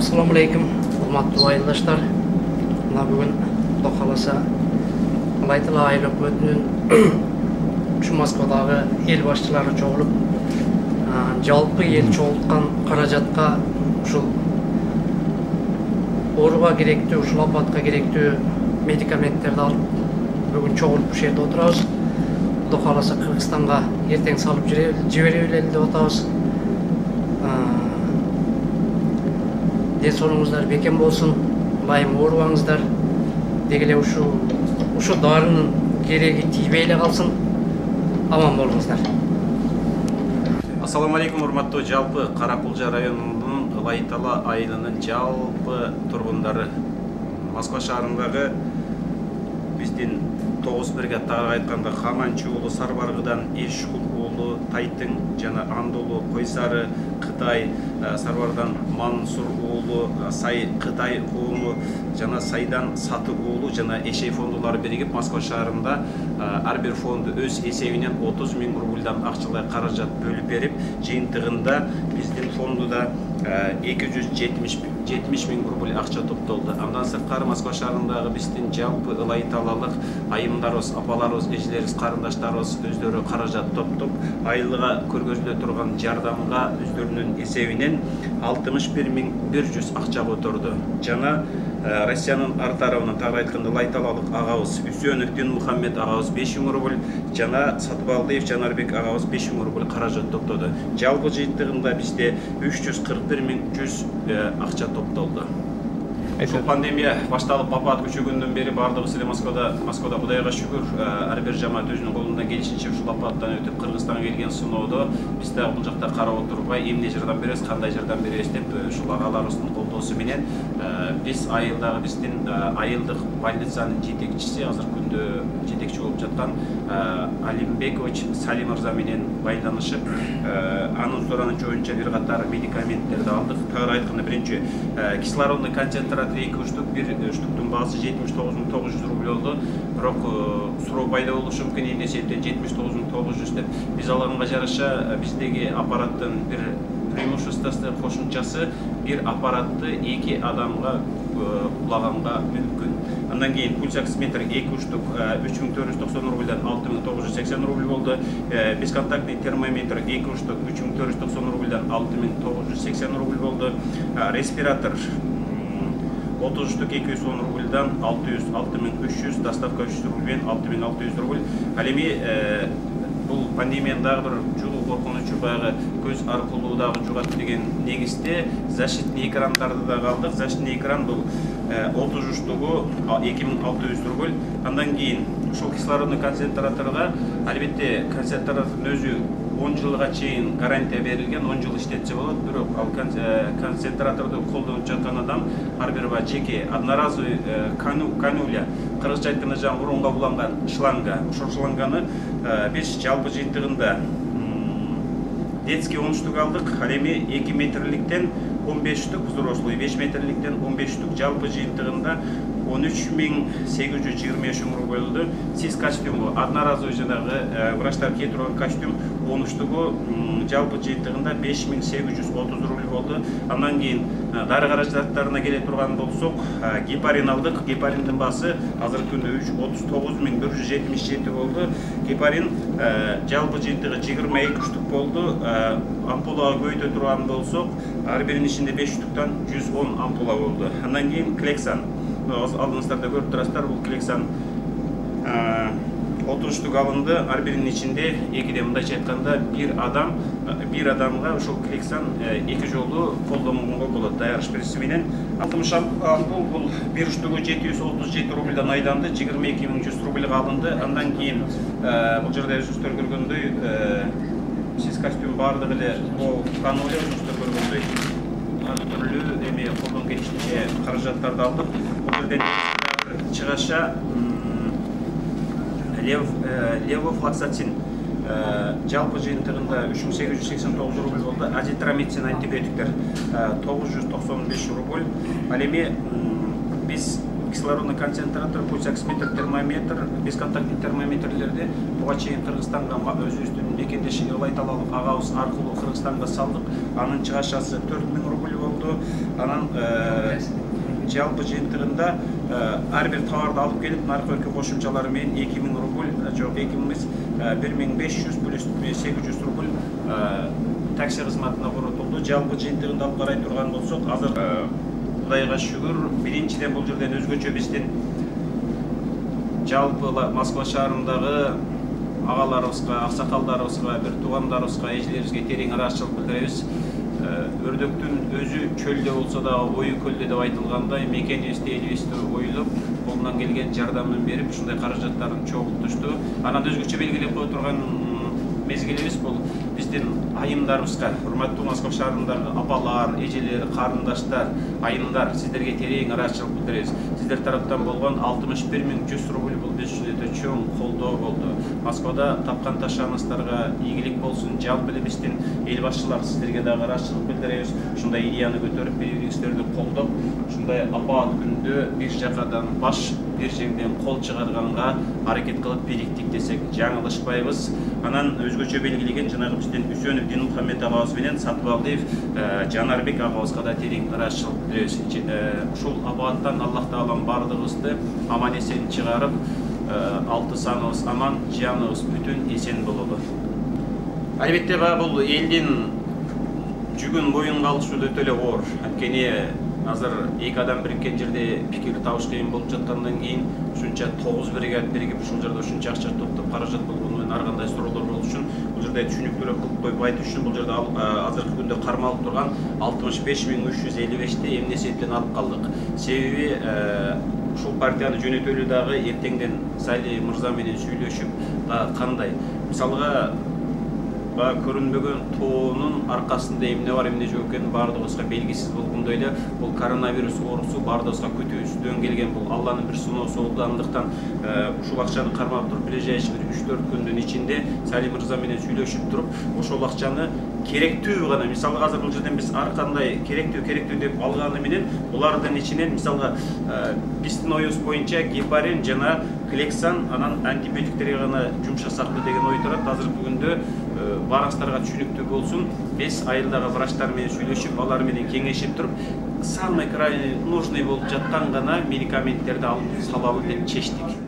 Assalamu alaikum, hurmatly ayıldaşlar. Bugün Xudo kalasa Alaytala ayıl hökümetinin şu Moskvadagı el başçılары çoğulup жалпы ел çoğultkan karajatка ушул ооруга керектүү, ушул апатка керектүү медикаменттерди алып бүгүн çoğulup ушул жерде отурабыз. Xudo kalasa Кыргызстанга эртең салып жиберели деп атабыз. Денсаулығыңыздар бекем болсын, лайым оорубаңыздар. Дегеле ушу дарынын кереги тийбейле калсын. Аман болуңуздар. Ассаламу алейкум, урматтуу жалпы Каракулжа районунун Алайтала айылынын жалпы тургундары. Москва шаарындагы биздин 9 бригадага айтканда Хаманчы уулу, Сарбаргыдан Эшкул уулу, Тайтың жана Андулу, Койсары, Кытай, Сарбардан Мансур уулу, Сай Кытай уулу, жана Сайдан Саты уулу жана Эшей фондулары биригип Москва шаарында ар бир фонду өз эсебинен 30 000 рубльдан акчалай каражат бөлүп берип, жыйынтыгында биздин фондуда 270 000 рубль акча топтолду. Андан сырткары Москва шаарындагы биздин жалпы ылайталалык айымдарыбыз, апаларыбыз, эжелерибиз, карындаштарыбыз өздөрү каражат топтоп, айылга көргөзүлө турган жардамга өздөрүнүн эсебинен 61 100 акча которду. Жана Россиянын ар тарабынан тагы айтканда Лайталалык агабыз Үсөнов Динмухаммед агабыз 5 000 рубль, жана Сатыбалдиев Жанарбек агабыз 5 000 рубль каражат топтоду. Жалпы жыйынтыгында бизде 341 100 акча топтолду. Ушул пандемия башталып апат күчөгөндөн бери бардыгыбыз эле Москвада Кудайга шүгүр ар бир жамаат өзүнүн колундан келишинче ушул апаттан өтүп Кыргызстанга келген сыноодо биз дагы бул жакта карап отурбай эмне жардам беребиз, кандай жардам беребиз деп ушул агаларыбыздын колдоосу менен биз айылдагы биздин айылдык больницанын жетекчиси, азыр күндө жетекчи болуп жаткан Алимбекович Салим мырза менен байланышып, анын суранычы боюнча бир катар медикаменттерди алдык. Тагыраак айтканда биринчи кислородный концентратор 2 штук, бир штуктун баасы 79 900 рубль болду. Бирок суроо пайда болушу мүмкүн эмне себептен 79 900 деп. Биз алганга жараша биздеги аппараттын бир преимуществосы, кошумчасы бир аппаратты 2 адамга улаганга мүмкүн. Андан кийин пульсоксиметр 2 штук 3490 рубльдан 6980 рубль болду. Бесконтактный термометр 2 штук 3490 рубльдан 6980 рубль болду. Респиратор 30 штук 210 рубльдан 6300, доставка 300 рубльден 6600 рубль. Ал эми бул пандемиянын дагы бир жугуу коркунучу баягы көз аркылуу дагы жугат деген негизде защитный экрандарды да алдык. Защитный экран бул 30 штугу 2600 рубль. Андан кийин ушул кислородный концентраторго албетте концентратордун өзү 10 жылга чейин гарантия берилген, 10 жыл иштетсе болот. Бирок ал концентраторду колдонуп жаткан адам ар бир жеке одноразовый кануля, кыргызча айтканда жаңы мурунга буланган шланга, ошол шланганы биз жалпы жыйынтыгында детский 10 штук алдык. Ал эми 2 метрликтен 15 штук, взрослый 5 метрликтен 15 штук, жалпы жыйынтыгында 13 823 рубль болду. Сиз костюму одноразовый жанагы врачтар кие турган костюм 10 штугу жалпы жыйынтыгында 5830 рубль болду. Андан кийин дары каражаттарына келе турган болсок, гепарин алдык. Гепариндин баасы азыркы күндө 39 177 болду. Гепарин жалпы жыйынтыгы 22 штук болду. Ампулага көйтө турган болсок, ар биринин ичинде 5 штуктан 110 ампула болду. Андан кийин Клексан алдыңыздарда көрүп турасыздар, бул Клексан 30 штук алынды. Ар биринин ичинде экиде мындайча айтканда бир адамга ошол Клексан 2 жолу колдонгонго болот, даярыш менен. 60 ампул бул бир штугу 737 рубльдан айланды, 22 100 рубльга алынды. Андан кийин бул жерде өзүңүздөр көргөндөй сиз костюм баардыгы эле кануля өзүңүздөр көргөндөй ар түрлүү эми колдон келишинче каражаттарды алдык. Бул жерден чыгаша левофлоксацин жалпы жыйынтыгында 3889 рубль болду. Азитромицин антибиотиктер 995 рубль. Ал эми биз кислородный концентратор, пульс оксиметр, термометр, бесконтактный термометрлерди буга чейин Кыргызстанга өзүбүздүн мекендеш Ылай талалык агабыз аркылуу Кыргызстанга салдык. Анын чыгашасы 4000 рубль болду. Анан жалпы жыйынтыгында ар бир товарды алып келип наркы өркө кошумчалары менен 2000 рубль, жок 2000 1500 плюс 800 рубль такси кызматына коротулду. Жалпы жыйынтыгында алып карай турган болсок, азыр Кудайга шүгүр, биринчиден бул жерден өзгөчө биздин жалпы Москва шаарындагы агаларыбызга, аксакалдарыбызга, бир туугандарыбызга, эжелерибизге терең ыраазычылык билдиребиз. Өрдөктүн өзү чөлдө болсо дагы ою көлдө деп айтылгандай, мекенибизди, элибизди ойлоп, колунан келген жардамын берип, ушундай каражаттарын чогултушту. Анан өзгөчө белгилеп кое турган мезгилибиз бул биздин айымдарыбызга, урматтуу Москва шаарындагы апалар, эжелер, карындаштар, айымдар, сиздерге терең ыраазычылык билдиребиз. Сиздер тараптан болгон 61100 рубль бул биз үчүн өтө чоң колдоо болду. Москвада тапкан ташааңыздарга ийгилик болсун. Жалпы эле биздин эл башчылар сиздерге дагы ыраазычылык билдиребиз. Ушундай идеяны көтөрүп, бири-бирибиздерди колдоп, ушундай апаат күндө бир жакадан баш, бир жеңден кол чыгарганга аракет кылып бириктик десек жаңылышпайбыз. Анан өзгөчө белгилеген жанагы биздин Үсөнов Динмухаммед агабыз менен Сатыбалдиев Жанарбек агабызга да терең ыраазычылык билдиребиз. Ушул апааттан Аллах таалам бардыгыбызды аман эсен чыгарып, алты саныбыз аман, жаныбыз бүтүн эсен бололу. Албетте бул элдин жүгүн моюнга алышы өтө эле оор. Анткени азыр эки адам бириккен жерде пикир табыш кыйын болуп жаткандан кийин ушунча 9 бригада биригип ушул жерде ушунча акча топтоп каражат болгону менен ар кандай суроолор болуш үчүн бул жерде түшүнүктүүрөөк кылып коюп айтыш үчүн бул жерде азыркы күндө кармалып турган 65355'ti эмне себептен алып калдык. Себеби ушул партияны жөнөтөлү дагы эртеңден Сали мырза менен сүйлөшүп кандай мисалга көрүнбөгөн тоонун аркасында эмне бар, эмне жок экени баардыгыбызга белгисиз болгондой эле бул коронавирус оорусу баардыгыбызга күтүүбүздөн келген, бул Алланын бир сыноосу болду. Андыктан ушул акчаны кармап туруп, ближайший бир 3-4 күндүн ичинде Сали мырза менен сүйлөшүп туруп, ошол акчаны керектүү гана, мисалга азыр бул жерден биз ар кандай керектүү деп алганы менен булардын ичинен мисалга биздин оюбуз боюнча гепарин жана клексан, анан антибиотиктерге гана жумшасакпы деген ой турат. Азыркы күндө барыңыздарга түшүнүктүү болсун. Биз айылдагы врачтар менен сүйлөшүп, алар менен кеңешип туруп, самый крайний нужный болуп жаткан гана медикаменттерди алып салалы деп чечтик.